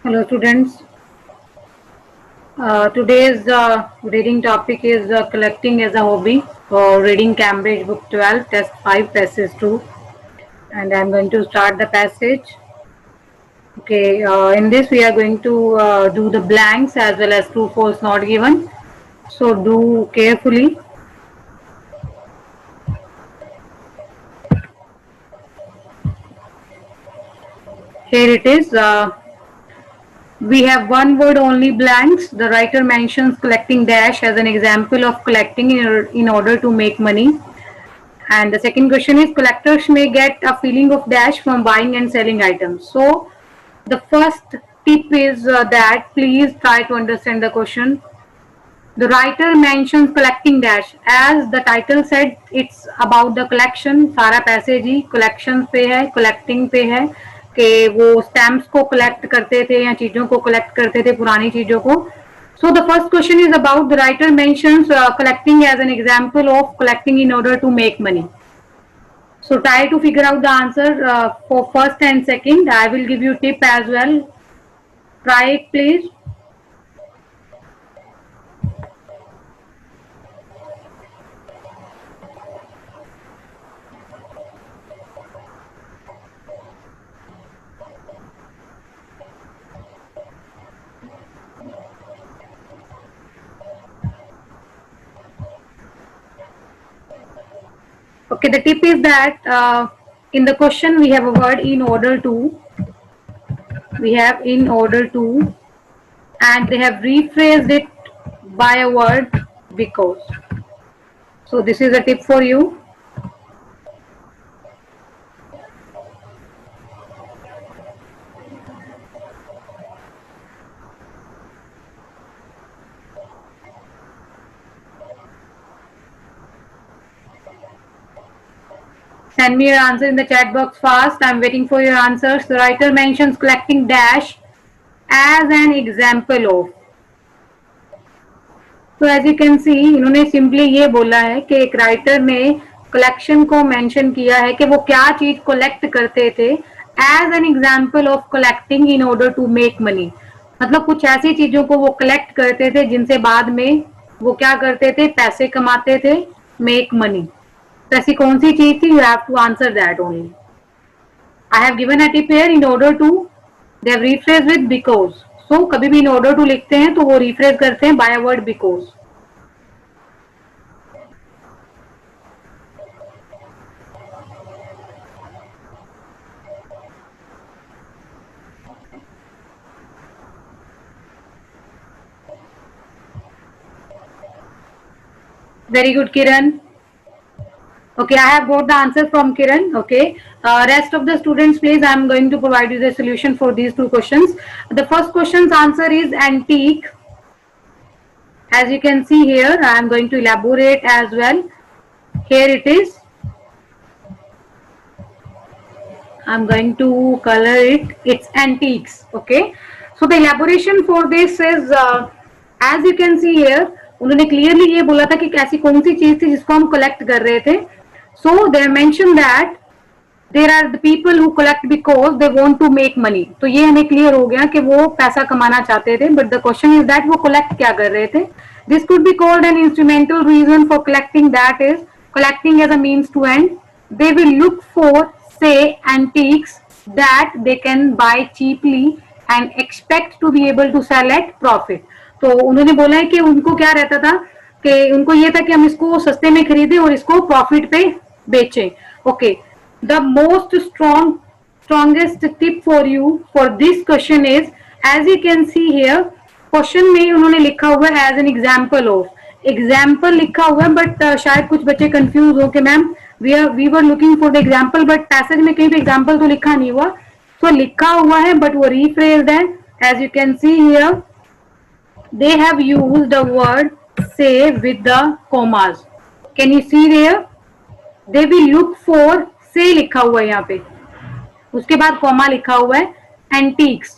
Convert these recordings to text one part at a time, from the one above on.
Hello students. Today's reading topic is collecting as a hobby for reading Cambridge Book 12 Test 5 Passage 2, and I'm going to start the passage. Okay, in this we are going to do the blanks as well as true false not given. So do carefully. Here it is. We have one word only blanks. The writer mentions collecting dash as an example of collecting in order to make money. And the second question is collectors may get a feeling of dash from buying and selling items. So the first tip is that please try to understand the question. The writer mentions collecting dash. As the title said, it's about the collection. सारा passage ही collection पे है, collecting पे है कि वो stamps को collect करते थे या चीजों को collect करते थे, पुरानी चीजों को. So the first question is about the writer mentions collecting as an example of collecting in order to make money. So try to figure out the answer for first and second. I will give you tip as well. Try it please. Okay, the tip is that in the question we have a word in order to. We have in order to, and they have rephrased it by a word because. So this is a tip for you. Send me your answer in the chat box fast. I'm waiting for your answers. The writer mentions collecting dash as an example of. So as you can see, इन्होंने simply ये बोला है कि एक writer ने collection को mention किया है कि वो क्या चीज कलेक्ट करते थे as an example of collecting in order to make money. मतलब कुछ ऐसी चीजों को वो कलेक्ट करते थे जिनसे बाद में वो क्या करते थे, पैसे कमाते थे, make money. तो ऐसी कौन सी चीज थी? You have to answer that only. I have given a tip here in order to. They have rephrased with because. So कभी भी in order to लिखते हैं तो वो rephrase करते हैं by a word because. Very good, Kiran. Okay, I have got the answer from Kiran. Okay, rest of the students, please, I am going to provide you the solution for these two questions. The first question's answer is antique. As you can see here, I am going to elaborate as well. Here it is. I'm going to color it. It's antiques. Okay. So the elaboration for this is, as you can see here, उन्होंने clearly ये बोला था कि कैसी कौन सी चीज थी जिसको हम collect कर रहे थे. So they mentioned that there are the people who collect because they want to make money. तो ये हमें clear हो गया कि वो पैसा कमाना चाहते थे. But the question is that वो collect क्या कर रहे थे? This could be called an instrumental reason for collecting. That is collecting as a means to end. They will look for, say, antiques that they can buy cheaply and expect to be able to sell at profit. तो उन्होंने बोला है कि उनको क्या रहता था कि उनको ये था कि हम इसको सस्ते में खरीदें और इसको प्रॉफिट पे बेचें. Okay, the most strongest tip for you for this question is, as you can see here, question में उन्होंने लिखा हुआ है as an example of. Example लिखा हुआ है बट शायद कुछ बच्चे कंफ्यूज हो कि ma'am we were looking for the example, but passage में कहीं भी एग्जाम्पल तो लिखा नहीं हुआ. तो लिखा हुआ है बट वो रीफ्रेज्ड है. As you can see here, they have used the word say with the commas. Can you see there? They will look for, say लिखा हुआ है यहाँ पे, उसके बाद कॉमा लिखा हुआ है antiques.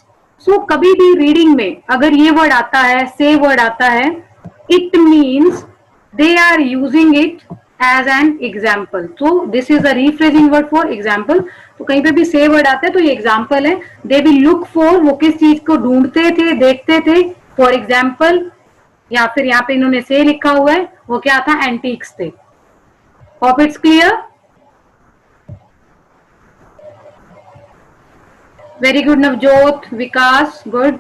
So कभी भी रीडिंग में अगर ये वर्ड आता है, say वर्ड आता है, it means they are using it as an example. So this is a rephrasing word for example. तो कहीं पे भी से वर्ड आता है तो ये एग्जाम्पल है. दे विल लुक फॉर, वो किस चीज को ढूंढते थे, देखते थे. फॉर एग्जाम्पल, या फिर यहाँ पे इन्होंने से लिखा हुआ है, वो क्या था, एंटीक्स थे. Hope it's clear. Very good Navjot, Vikas, good.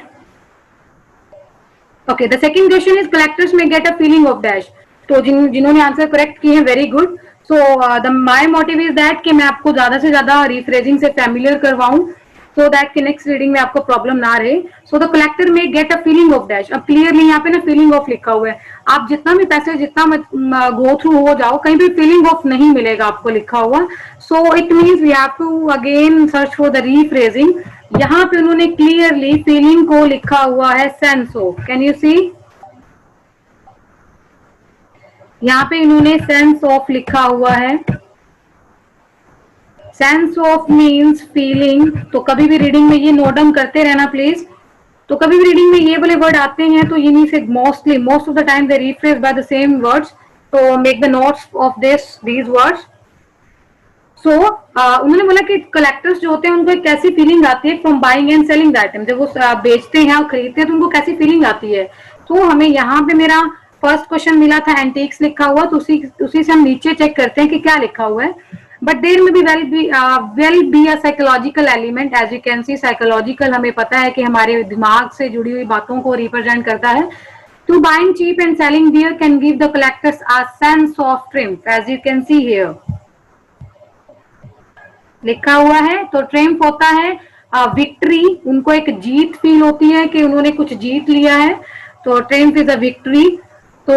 Okay, the second question is collectors may get a feeling of dash. तो जिन्होंने आंसर करेक्ट किए हैं, very good. So the my motive is that कि मैं आपको ज्यादा से ज्यादा रिफ्रेजिंग से फैमिलियर करवाऊं, सो दैट कि नेक्स्ट रीडिंग में आपको प्रॉब्लम ना रहे. So the collector may get a feeling of dash. अब क्लियरली यहाँ पे ना फीलिंग ऑफ लिखा हुआ है. आप जितना भी पैसे जितना गो थ्रू हो जाओ, कहीं भी फीलिंग ऑफ नहीं मिलेगा आपको लिखा हुआ. So it means we have to again search for the rephrasing. यहाँ पे उन्होंने क्लियरली फीलिंग को लिखा हुआ है sense of. Can you see, यहाँ पे इन्होंने सेंस ऑफ लिखा हुआ है. Sense of means feeling. तो कभी भी रीडिंग में ये नोट डाउन करते रहना प्लीज. तो कभी भी रीडिंग में ये वाले वर्ड आते हैं तो ये नहीं से most of the time they rephrase by the same words. तो make the notes of these words. So उन्होंने बोला कि कलेक्टर्स जो होते हैं उनको एक कैसी फीलिंग आती है from buying and selling the item. जब वो बेचते हैं और खरीदते हैं तो उनको कैसी फीलिंग आती है. तो हमें यहाँ पे मेरा फर्स्ट क्वेश्चन मिला था एंटीक्स लिखा हुआ, तो उसी से हम नीचे चेक करते हैं कि क्या लिखा हुआ है. बट देर में भी well be a psychological element. As you can see, psychological हमें पता है कि हमारे दिमाग से जुड़ी हुई बातों को रिप्रेजेंट करता है. To buying cheap and selling dear can give the collectors a sense of triumph. As you can see here लिखा हुआ है. तो ट्रिम्फ होता है विक्ट्री. उनको एक जीत फील होती है कि उन्होंने कुछ जीत लिया है. तो ट्रिम्फ इज अ विक्ट्री. तो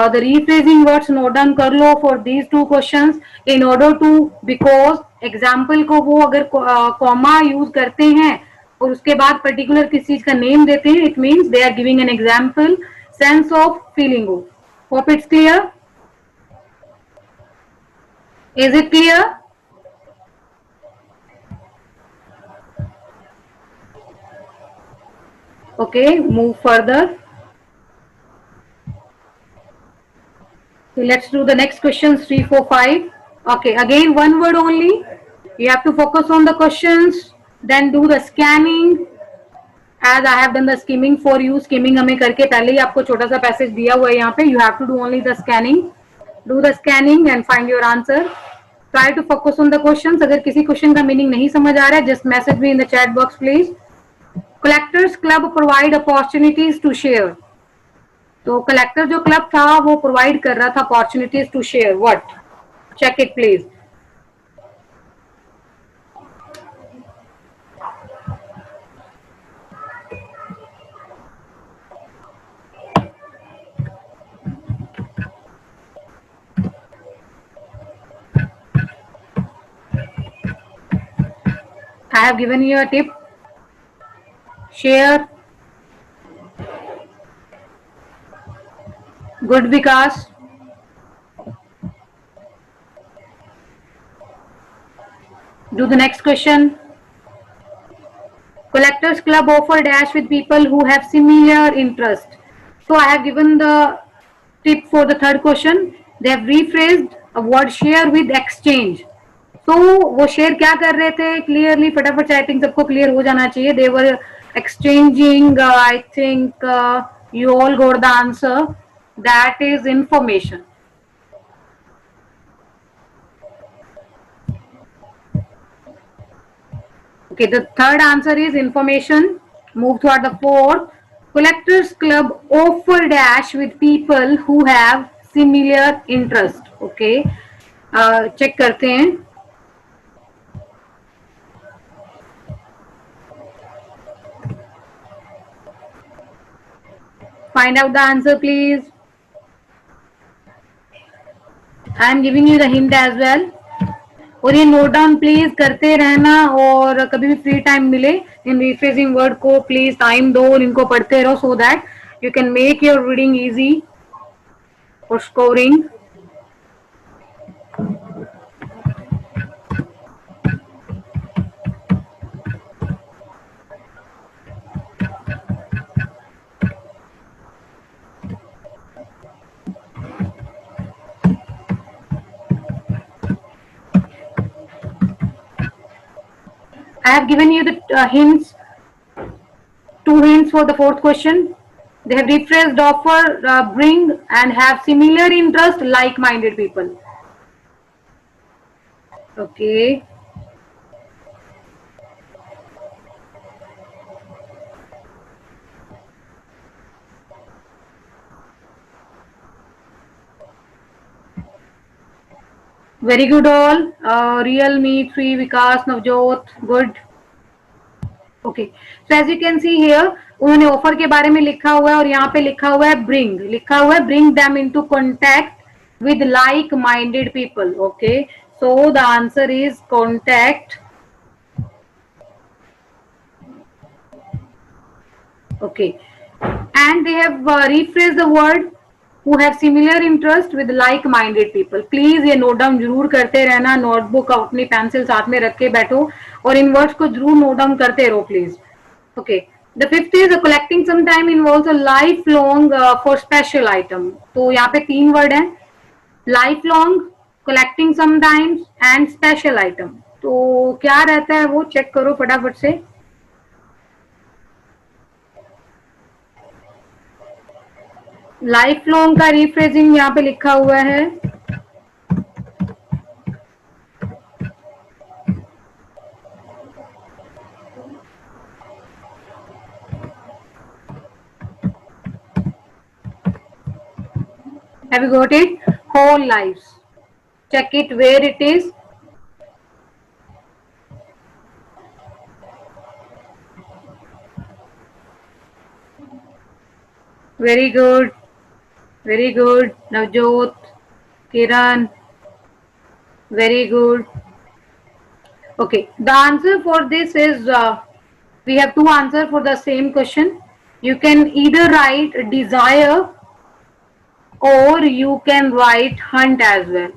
the rephrasing words note down कर लो for these two questions in order to, because example को वो अगर कॉमा यूज करते हैं और उसके बाद पर्टिकुलर किस चीज का नेम देते हैं, it means they are giving an example. Sense of feeling. Hope it's clear. Is it clear? Okay, move further. So let's do the next questions 3, 4, 5. Okay, again one word only. You have to focus on the questions, then do the scanning. As I have done the skimming for you. Skimming हमें करके पहले ही आपको छोटा सा passage दिया हुआ है यहाँ पे. You have to do only the scanning. Do the scanning and find your answer. Try to focus on the questions. अगर किसी क्वेश्चन का मीनिंग नहीं समझ आ रहा है, just message me in the chat box please. Collectors club provide opportunities to share. तो collector जो club था वो प्रोवाइड कर रहा था opportunities to share. What? Check it please. I have given you a tip. Share. Good, Vikas. Do the next question. Collectors Club offer dash with people who have similar interest. So I have given the tip for the third question. They have rephrased a word share with exchange. तो वो share क्या कर रहे थे clearly, फटाफट chatting सबको clear हो जाना चाहिए. They were exchanging, I think you all got the answer. That is information. Okay, the third answer is information. Move toward the fourth. Collectors Club offer dash with people who have similar interest. Okay, check करते हैं. Find out the answer please. I am giving you the hint as well. और ये note down please करते रहना, और कभी भी free time मिले इन रिफ्रेजिंग वर्ड को प्लीज टाइम दो और इनको पढ़ते रहो, so that you can make your reading easy for scoring. I have given you the hints, two hints for the fourth question. They have rephrased, offer, bring, and have similar interest, like-minded people. Okay. Very good all. Real Me, 3, Vikas, Navjot, good. Okay, so as you can see here उन्होंने offer के बारे में लिखा हुआ है और यहाँ पे लिखा हुआ है ब्रिंग, लिखा हुआ है bring them into contact with like minded people. Okay, so the answer is contact. Okay, and they have rephrased the word who have similar interest with like-minded people. Please ये नोट डाउन जरूर करते रहना, notebook अपनी pencil साथ में रख के बैठो और इन वर्ड्स को जरूर नोट डाउन करते रहो please. Okay, the fifth is collecting sometime involves a lifelong for special item. तो यहाँ पे तीन वर्ड हैं, lifelong, collecting sometimes and special item. तो क्या रहता है वो चेक करो फटाफट से. लाइफ लॉन्ग का रिफ्रेजिंग यहाँ पे लिखा हुआ है. Have you got it? Whole lives. Check it where it is. Very good. Very good. Navjot, Kiran. Very good. Okay, the answer for this is we have two answers for the same question. You can either write desire or you can write hunt as well.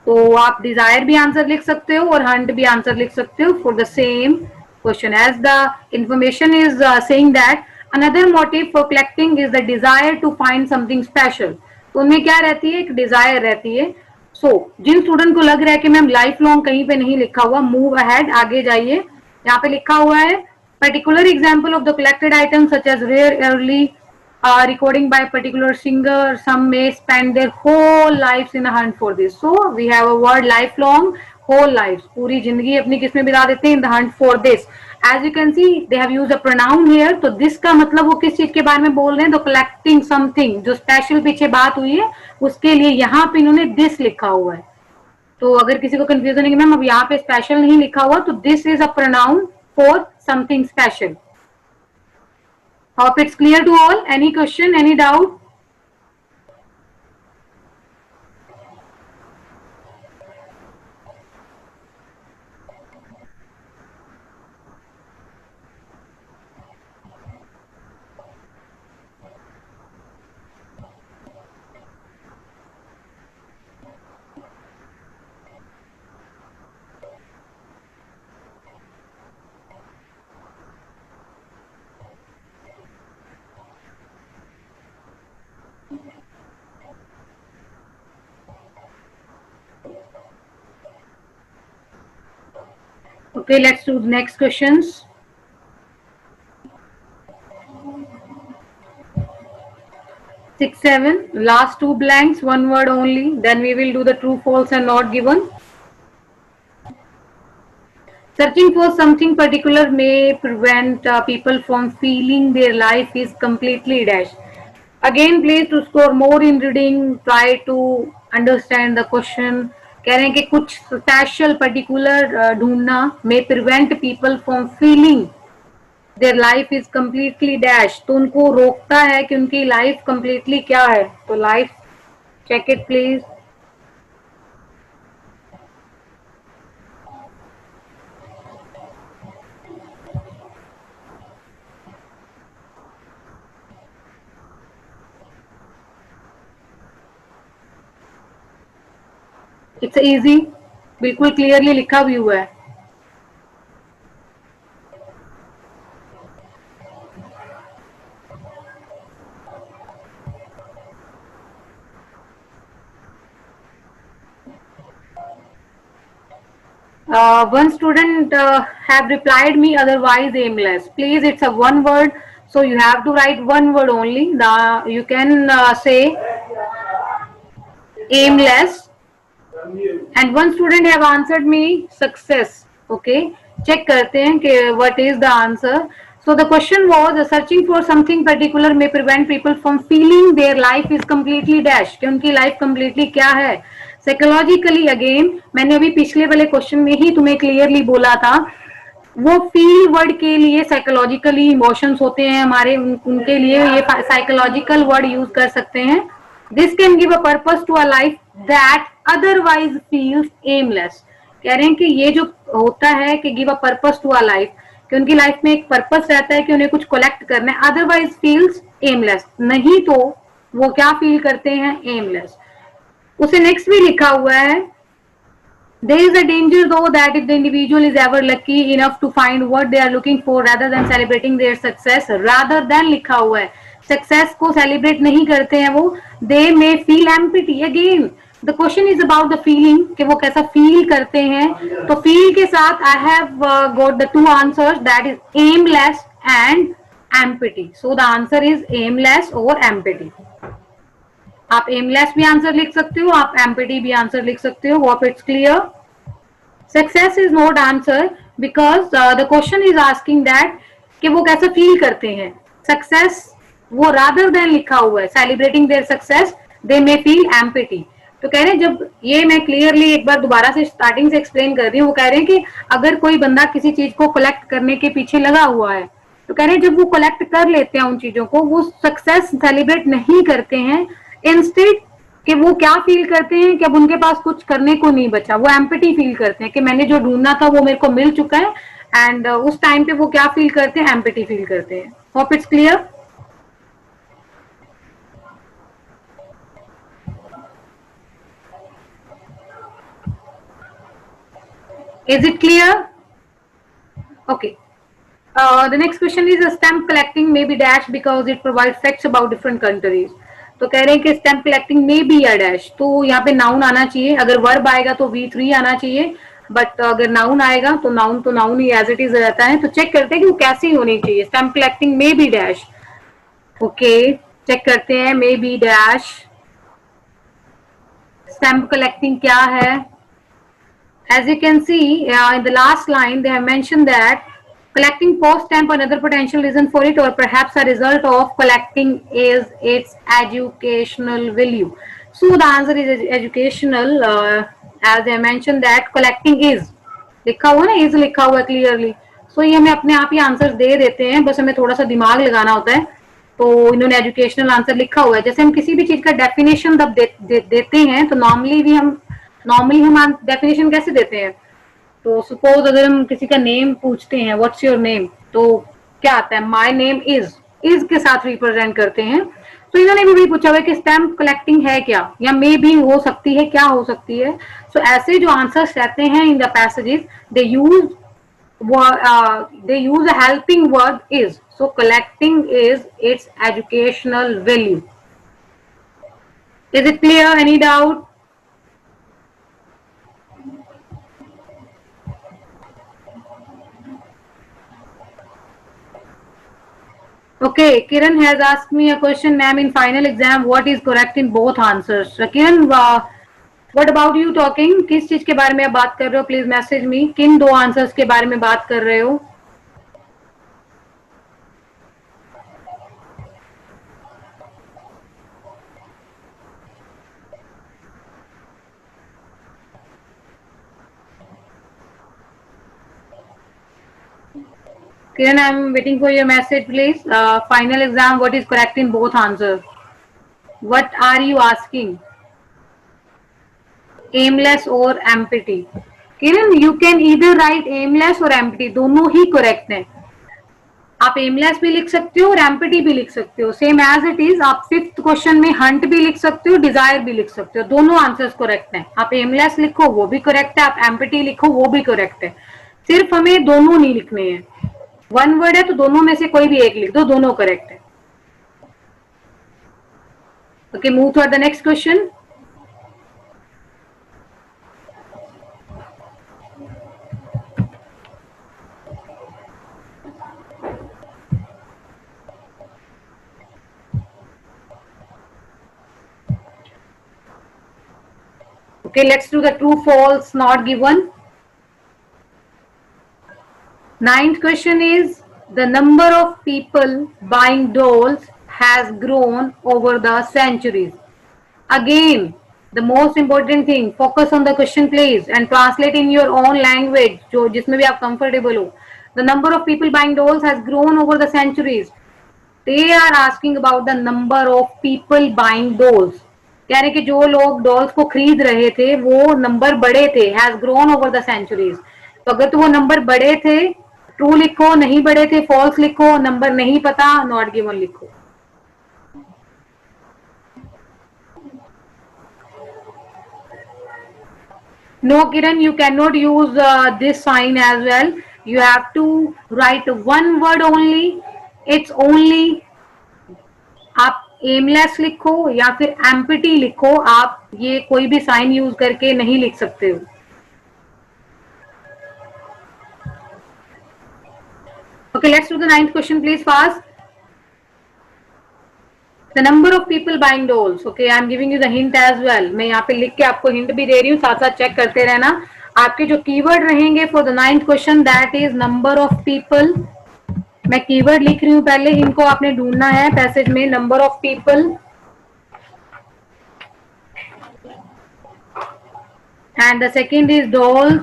तो आप Dzire भी answer लिख सकते हो और Hunt भी answer लिख सकते हो for the same question. As the information is saying that another motive for collecting is the desire to find something special. तो उनमें क्या रहती है, एक डिजायर रहती है. सो जिन स्टूडेंट को लग रहा है कि मैम लाइफ लॉन्ग कहीं पे नहीं लिखा हुआ, मूव अहेड, आगे जाइए. यहाँ पे लिखा हुआ है particular example of the collected item such as rare early recording by a particular singer. Some may spend their whole lives in a hunt for this. So we have a word lifelong, whole lives. पूरी जिंदगी अपनी किसमें बिता देते हैं, in the hunt for this. As you can see, they have used a pronoun here. तो this का मतलब वो किस चीज के बारे में बोल रहे हैं, तो collecting something, जो स्पेशल पीछे बात हुई है उसके लिए यहाँ पे इन्होंने this लिखा हुआ है. तो अगर किसी को कंफ्यूजन है कि मैम अब यहाँ पे स्पेशल नहीं लिखा हुआ, तो this is a pronoun for something special. Hope it's clear to all. Any question, any doubt? Okay, let's do the next questions. Six, seven, last two blanks, one word only. Then we will do the true, false, and not given. Searching for something particular may prevent people from feeling their life is completely dash. Again, please to score more in reading, try to understand the question. कह रहे हैं कि कुछ special particular ढूंढना may prevent people from feeling their life is completely dash. तो उनको रोकता है कि उनकी लाइफ completely क्या है. तो life check it please. It's easy, बिल्कुल क्लियरली लिखा भी हुआ है. One student have replied me otherwise aimless. Please, it's a one word, so you have to write one word only. You can say aimless. And one student have answered me success. Okay, check करते हैं कि what is the answer. So the question was searching for something particular may prevent people from feeling their life is completely dash. कि उनकी life completely क्या है. Psychologically again, मैंने अभी पिछले वाले क्वेश्चन में ही तुम्हें क्लियरली बोला था, वो फील वर्ड के लिए साइकोलॉजिकली इमोशंस होते हैं हमारे, उनके लिए ये साइकोलॉजिकल वर्ड यूज कर सकते हैं. This can give a purpose to a life that otherwise feels aimless. कह रहे हैं कि ये जो होता है कि give a purpose to a life, कि उनकी लाइफ में एक पर्पस रहता है कि उन्हें कुछ कलेक्ट करना है, अदरवाइज फील्स एमलेस, नहीं तो वो क्या फील करते हैं, एमलेस. उसे नेक्स्ट भी लिखा हुआ है, there is a danger though that if the individual is ever lucky enough to find what they are looking for rather than celebrating their success, rather than लिखा हुआ है, सक्सेस को सेलिब्रेट नहीं करते हैं वो, they may feel empty. again the question is about the feeling, कि वो कैसा फील करते हैं. तो फील के साथ I have got the two answers, that is aimless and empty. so the answer is aimless or empty. आप aimless भी आंसर लिख सकते हो, आप एम्पिटी भी आंसर लिख सकते हो. Hope it's clear. Success is not answer because the question is asking that कि वो कैसा फील करते हैं. सक्सेस वो रादर देन लिखा हुआ है, celebrating their success they may feel empty. तो कह रहे हैं, जब ये मैं क्लियरली एक बार दोबारा से स्टार्टिंग से एक्सप्लेन कर रही हूँ, वो कह रहे हैं कि अगर कोई बंदा किसी चीज को कलेक्ट करने के पीछे लगा हुआ है, तो कह रहे हैं जब वो कलेक्ट कर लेते हैं उन चीजों को, वो सक्सेस सेलिब्रेट नहीं करते हैं. इंस्टेड कि वो क्या फील करते हैं कि अब उनके पास कुछ करने को नहीं बचा, वो एम्पटी फील करते हैं कि मैंने जो ढूंढना था वो मेरे को मिल चुका है. एंड उस टाइम पे वो क्या फील करते हैं, एम्पटी फील करते हैं. Hope it's clear. Is it clear? Okay. The next question is stamp collecting may be dash because it provides facts about different countries. तो कह रहे हैं कि स्टैम्प कलेक्टिंग में बी या डैश, तो यहाँ पे नाउन आना चाहिए. अगर वर्ब आएगा तो V3 आना चाहिए, बट अगर नाउन आएगा तो नाउन ही एज इट इज रहता है. तो चेक करते हैं कि वो कैसी होनी चाहिए. स्टैम्प कलेक्टिंग में बी डैश. ओके, चेक करते हैं. May be dash. Stamp collecting क्या है? As you can see in the last line, they have mentioned that collecting post stamp, another potential reason for it, or perhaps a result of collecting, is its educational value. So the answer is educational. As they mentioned that collecting is लिखा हुआ ना, is लिखा हुआ clearly. So ये हमें अपने आप ही answer दे देते हैं, बस हमें थोड़ा सा दिमाग लगाना होता है. तो इन्होंने एजुकेशनल आंसर लिखा हुआ है. जैसे हम किसी भी चीज का डेफिनेशन जब देते हैं, तो नॉर्मली हम डेफिनेशन कैसे देते हैं. तो सपोज अगर हम किसी का नेम पूछते हैं, व्हाट्स योर नेम, तो क्या आता है, माय नेम इज के साथ रिप्रेजेंट करते हैं. तो इन्होंने भी पूछा हुआ है कि स्टैम्प कलेक्टिंग है क्या, या मे बी हो सकती है, क्या हो सकती है. सो ऐसे जो आंसर्स रहते हैं in the passages, they use a helping word is. So collecting is it's educational value. Is it clear? Any doubt? Okay, Kiran has asked me a question, ma'am. In final exam, what is correct in both answers? Kiran, what about you talking? किस चीज के बारे में आप बात कर रहे हो? Please message me. किन दो आंसर्स के बारे में बात कर रहे हो? Kiran, I'm waiting for your message, please. Final exam, what is correct in both answers? What are you asking? Aimless or empty? Kiran, you can either write aimless or empty. दोनों ही correct हैं. आप aimless भी लिख सकते हो और empty भी लिख सकते हो. Same as it is. आप फिफ्थ क्वेश्चन में हंट भी लिख सकते हो, डिजायर भी लिख सकते हो. दोनों आंसर्स करेक्ट हैं. आप एमलेस लिखो वो भी करेक्ट है, आप एम्पिटी लिखो वो भी करेक्ट है. सिर्फ हमें दोनों नहीं लिखने हैं. वन वर्ड है तो दोनों में से कोई भी एक लिख दो, दोनों करेक्ट है. Okay, move to the next question. Okay, let's do the true false not given. Ninth question is, the number of people buying dolls has grown over the centuries. Again, the most important thing, focus on the question please and translate in your own language जो जिसमें भी आप comfortable हो. The number of people buying dolls has grown over the centuries. They are asking about the number of people buying dolls. कह रहे कि जो लोग डॉल्स को खरीद रहे थे वो नंबर बड़े थे, has grown over the centuries. तो अगर तो वो नंबर बड़े थे ट्रू लिखो, नहीं बड़े थे फॉल्स लिखो, नंबर नहीं पता नॉट गिवन लिखो. No, Kiran, you cannot use this sign as well. You have to write one word only. It's only, आप एमलेस लिखो या फिर एम्पिटी लिखो, आप ये कोई भी साइन यूज करके नहीं लिख सकते हो. Okay, let's do the ninth question please fast. The number of people buying dolls. Okay, I am giving you the hint as well. मैं यहाँ पे लिख के आपको हिंट भी दे रही हूँ, साथ साथ चेक करते रहना. आपके जो कीवर्ड रहेंगे for the ninth question that is number of people. मैं कीवर्ड लिख रही हूँ पहले, इनको आपने ढूंढना है पैसेज में. Number of people and the second is doll.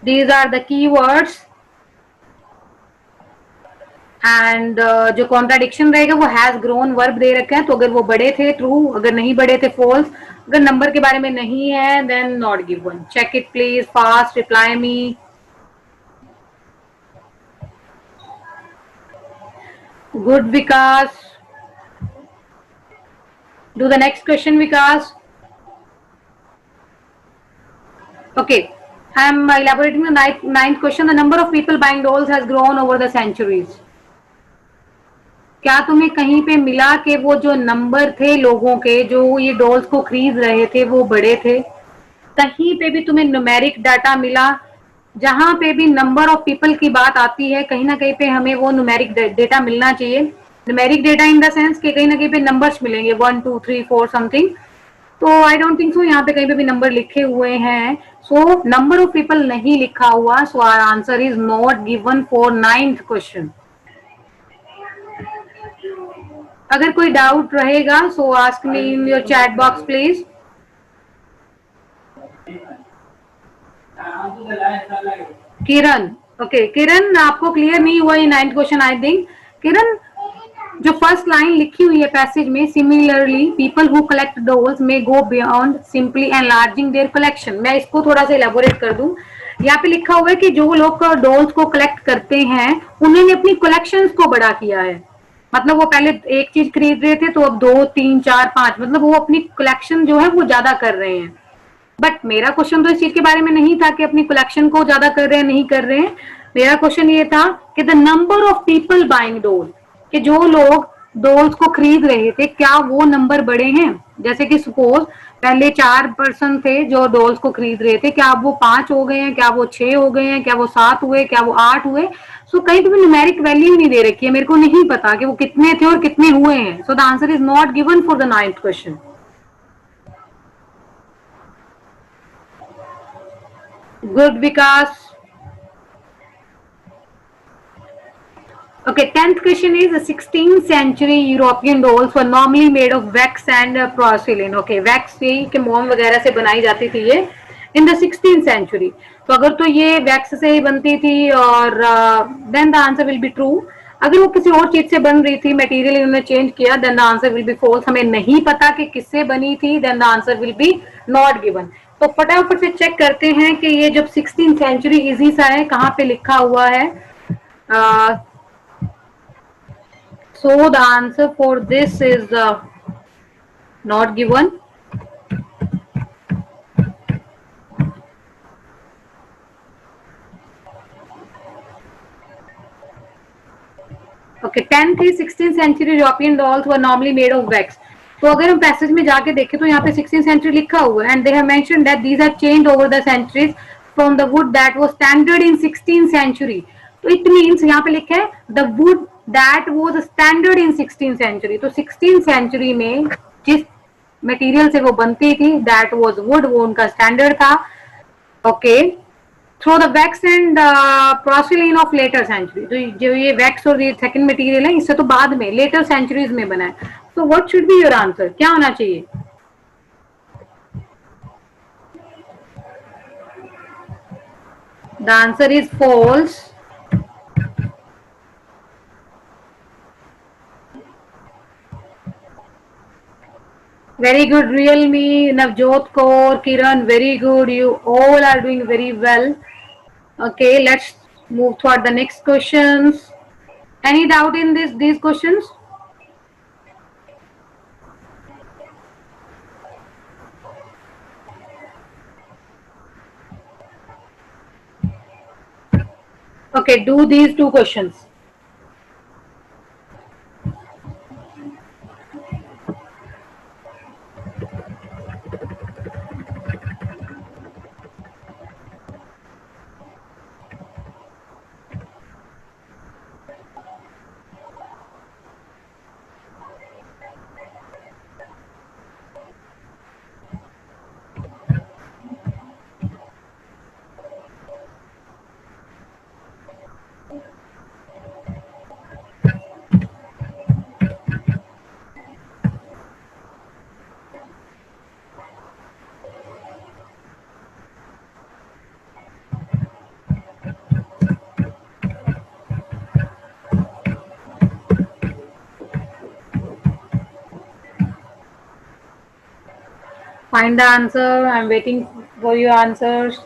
These are the keywords. And जो कॉन्ट्राडिक्शन रहेगा वो हैज ग्रोन वर्ब दे रखे हैं, तो अगर वो बड़े थे ट्रू, अगर नहीं बड़े थे फॉल्स, अगर नंबर के बारे में नहीं है then not given. Check it please fast, reply me. Good Vikas. Do the next question Vikas. Okay, I am elaborating the ninth question. The number of people buying dolls has grown over the centuries. क्या तुम्हें कहीं पे मिला कि वो जो number थे लोगों के जो ये डॉल्स को खरीद रहे थे वो बड़े थे? कहीं पे भी तुम्हें न्यूमेरिक डाटा मिला? जहां पे भी नंबर ऑफ पीपल की बात आती है कहीं ना कहीं पे हमें वो न्यूमेरिक डेटा मिलना चाहिए. Numeric data in the sense कि कहीं ना कहीं पे नंबर्स मिलेंगे 1 2 3 4 समथिंग. तो आई डोंट थिंक सो यहाँ पे कहीं पे भी नंबर लिखे हुए हैं. सो नंबर ऑफ पीपल नहीं लिखा हुआ. So our answer is not given for ninth question. अगर कोई डाउट रहेगा so ask me in your chat box please. Kiran, okay Kiran, आपको क्लियर नहीं हुआ ये ninth question I think. Kiran, जो फर्स्ट लाइन लिखी हुई है पैसेज में, similarly people who collect dolls may go beyond simply enlarging their collection. मैं इसको थोड़ा सा इलेबोरेट कर दूं. यहाँ पे लिखा हुआ है कि जो लोग डॉल्स को कलेक्ट करते हैं उन्होंने अपनी कलेक्शंस को बड़ा किया है. मतलब वो पहले एक चीज खरीद रहे थे तो अब 2 3 4 5, मतलब वो अपनी कलेक्शन जो है वो ज्यादा कर रहे हैं. बट मेरा क्वेश्चन तो इस चीज के बारे में नहीं था कि अपनी कलेक्शन को ज्यादा कर रहे हैं नहीं कर रहे हैं. मेरा क्वेश्चन ये था कि the number of people buying doll, कि जो लोग डॉल्स को खरीद रहे थे क्या वो नंबर बड़े हैं? जैसे कि सपोज पहले 4 पर्सन थे जो डॉल्स को खरीद रहे थे, क्या अब वो 5 हो गए हैं, क्या वो 6 हो गए हैं, क्या वो 7 हुए, क्या वो 8 हुए? सो कहीं भी न्यूमेरिक वैल्यू नहीं दे रखी है, मेरे को नहीं पता कि वो कितने थे और कितने हुए हैं. So the answer is not given for the ninth question. Good Vikas. Okay, 10th question is the 16th century European dolls were normally made of wax and porcelain. Okay, wax के मोम वगैरह से बनाई जाती थी ये in the 16th century. तो अगर तो ये वैक्स से ही बनती थी और then the answer will be true. अगर वो किसी और चीज से बन रही थी, मटेरियल इन्होंने चेंज किया, then the answer will be false. हमें नहीं पता कि किससे बनी थी, then the answer will be not given. तो फटाफट से चेक करते हैं कि ये जब 16th century इजी सा है, कहाँ पे लिखा हुआ है. So the answer for this is not given. Okay, 10th is 16th century European dolls were normally made of wax. तो अगर हम पैसेज में जाके देखें तो यहाँ पे 16th century लिखा हुआ है and they have mentioned that these have changed over the centuries from the wood that was standard in 16th century. तो it means यहाँ पे लिखा है the wood that was standard in 16th century. तो 16th century में जिस material से वो बनती थी, दैट वाज वुड, वो उनका स्टैंडर्ड था। Okay, through the wax and porcelain of later century, तो जो ये वैक्स और ये सेकंड मटेरियल है, इससे तो बाद में लेटर सेंचुरीज में बना है। तो what should be your answer, क्या होना चाहिए? The answer is false. Very good, Realme, Navjot Kaur, Kiran, very good. You all are doing very well. Okay, let's move toward the next questions. Any doubt in these questions? Okay, do these two questions. Find the answer. I'm waiting for your answers.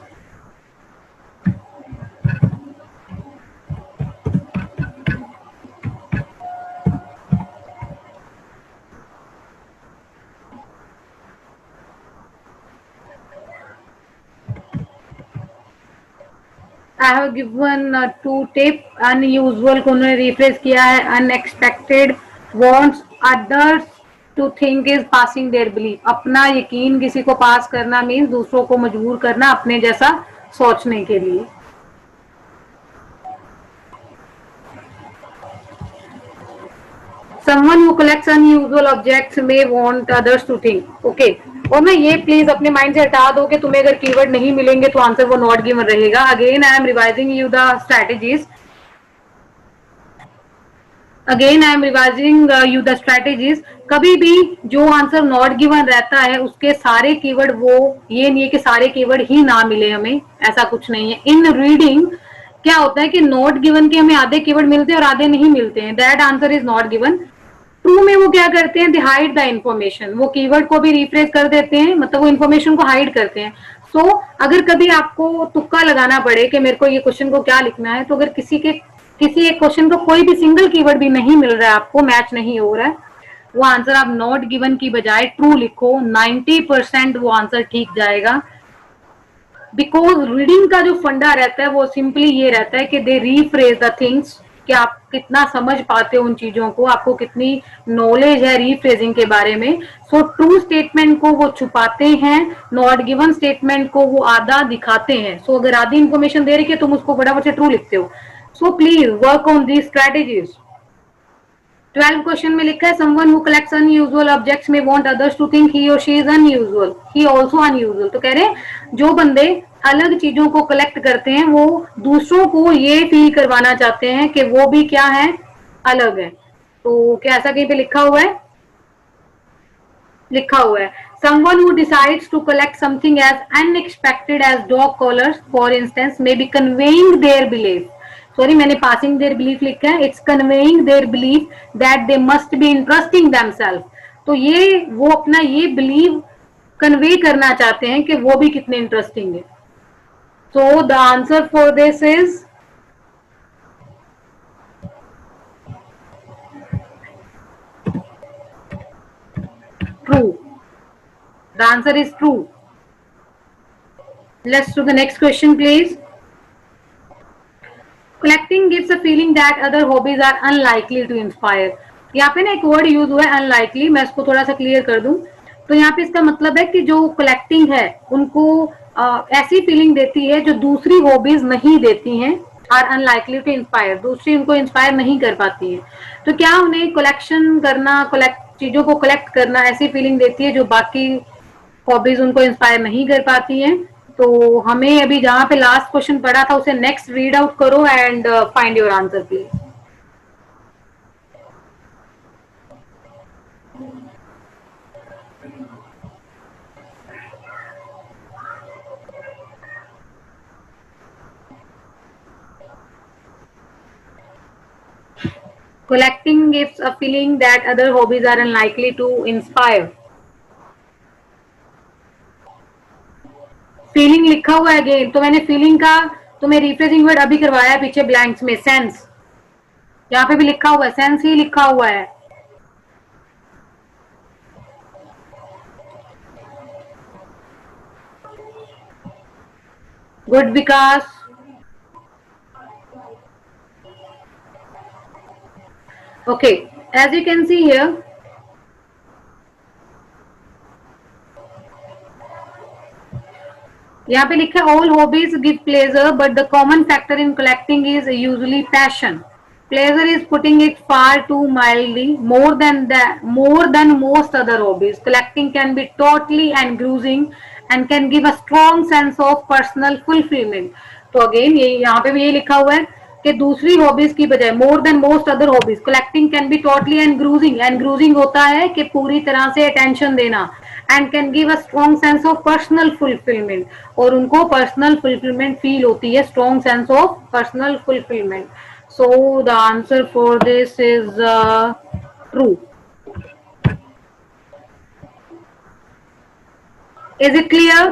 I have given two tip. Unusual को उन्होंने rephrase किया है unexpected, wants others to think is passing their belief. अपना यकीन किसी को पास करना means दूसरों को मजबूर करना अपने जैसा सोचने के लिए। Someone who collects unusual objects may want others to think. Okay. और मैं ये प्लीज अपने माइंड से हटा दो कि तुम्हें अगर कीवर्ड नहीं मिलेंगे तो आंसर वो नॉट गिवन रहेगा। Again I am revising you the strategies. कभी भी जो आंसर नॉट गिवन रहता है उसके सारे कीवर्ड, वो ये नहीं है कि सारे कीवर्ड ही ना मिले हमें, ऐसा कुछ नहीं है। इन रीडिंग क्या होता है कि नॉट गिवन के हमें आधे कीवर्ड मिलते हैं और आधे नहीं मिलते हैं, that answer is not given. True में वो क्या करते हैं, दे हाइड द इन्फॉर्मेशन, वो कीवर्ड को भी रिफ्रेश कर देते हैं, मतलब वो इन्फॉर्मेशन को हाइड करते हैं। सो अगर कभी आपको तुक्का लगाना पड़े कि मेरे को ये क्वेश्चन को क्या लिखना है, तो अगर किसी एक क्वेश्चन को कोई भी सिंगल कीवर्ड भी नहीं मिल रहा है, आपको मैच नहीं हो रहा है, वो आंसर आप नॉट गिवन की बजाय ट्रू लिखो, 90% वो आंसर ठीक जाएगा। बिकॉज रीडिंग का जो फंडा रहता है वो सिंपली ये रहता है कि दे रीफ्रेज द थिंग्स, कि आप कितना समझ पाते हो उन चीजों को, आपको कितनी नॉलेज है रीफ्रेजिंग के बारे में। सो ट्रू स्टेटमेंट को वो छुपाते हैं, नॉट गिवन स्टेटमेंट को वो आधा दिखाते हैं। सो अगर आधी इंफॉर्मेशन दे रही है तुम उसको फटाफट से ट्रू लिखते हो। So please work on these strategies. 12 question में लिखा है someone who collects unusual objects may want others to think he or she is unusual, he also unusual। तो कह रहे हैं जो बंदे अलग चीजों को कलेक्ट करते हैं वो दूसरों को ये फील करवाना चाहते हैं कि वो भी क्या है, अलग है। तो क्या ऐसा कहीं पे लिखा हुआ है? लिखा हुआ है someone who decides to collect something as unexpected as dog collars for instance may be conveying their belief, sorry मैंने पासिंग देयर बिलीफ लिखा है, it's conveying their belief that they must be interesting themselves. तो ये वो अपना ये believe convey करना चाहते हैं कि वो भी कितने इंटरेस्टिंग है। So the answer for this is true. The answer is true. Let's do the next question please. Collecting gives a feeling that other hobbies are unlikely to inspire। यहाँ पे ना एक वर्ड यूज हुआ है unlikely, मैं इसको थोड़ा सा क्लियर कर दूं। तो यहाँ पे इसका मतलब है कि जो कलेक्टिंग है उनको ऐसी फीलिंग देती है जो दूसरी हॉबीज नहीं देती हैं, आर अनलाइकली टू इंस्पायर, दूसरी उनको इंस्पायर नहीं कर पाती है। तो क्या उन्हें कलेक्शन करना, कलेक्ट चीजों को कलेक्ट करना ऐसी फीलिंग देती है जो बाकी हॉबीज उनको इंस्पायर नहीं कर पाती हैं। तो हमें अभी जहाँ पे लास्ट क्वेश्चन पढ़ा था उसे नेक्स्ट रीड आउट करो and find your answer please. Collecting gives a feeling that other hobbies are unlikely to inspire. Feeling लिखा हुआ है अगेन, तो मैंने फीलिंग का तुम्हें रिफ्रेशिंग वर्ड अभी करवाया है पीछे ब्लैंक्स में, सेंस। यहाँ पे भी लिखा हुआ है, सेंस ही लिखा हुआ है। Good Vikas. Okay, as you can see here, यहाँ पे लिखा है all hobbies give pleasure but the common factor in collecting is usually passion. Pleasure is putting it far too mildly, more than most other hobbies. Collecting can be totally engrossing and can give a strong sense of personal fulfillment. तो again ये यहाँ पे भी ये लिखा हुआ है कि दूसरी हॉबीज की बजाय more than most other hobbies, collecting can be totally engrossing. Engrossing होता है कि पूरी तरह से अटेंशन देना, and can give a strong sense of personal fulfilment, और उनको पर्सनल फुलफिलमेंट फील होती है, strong sense of personal fulfilment. So the answer for this is true. Is it clear?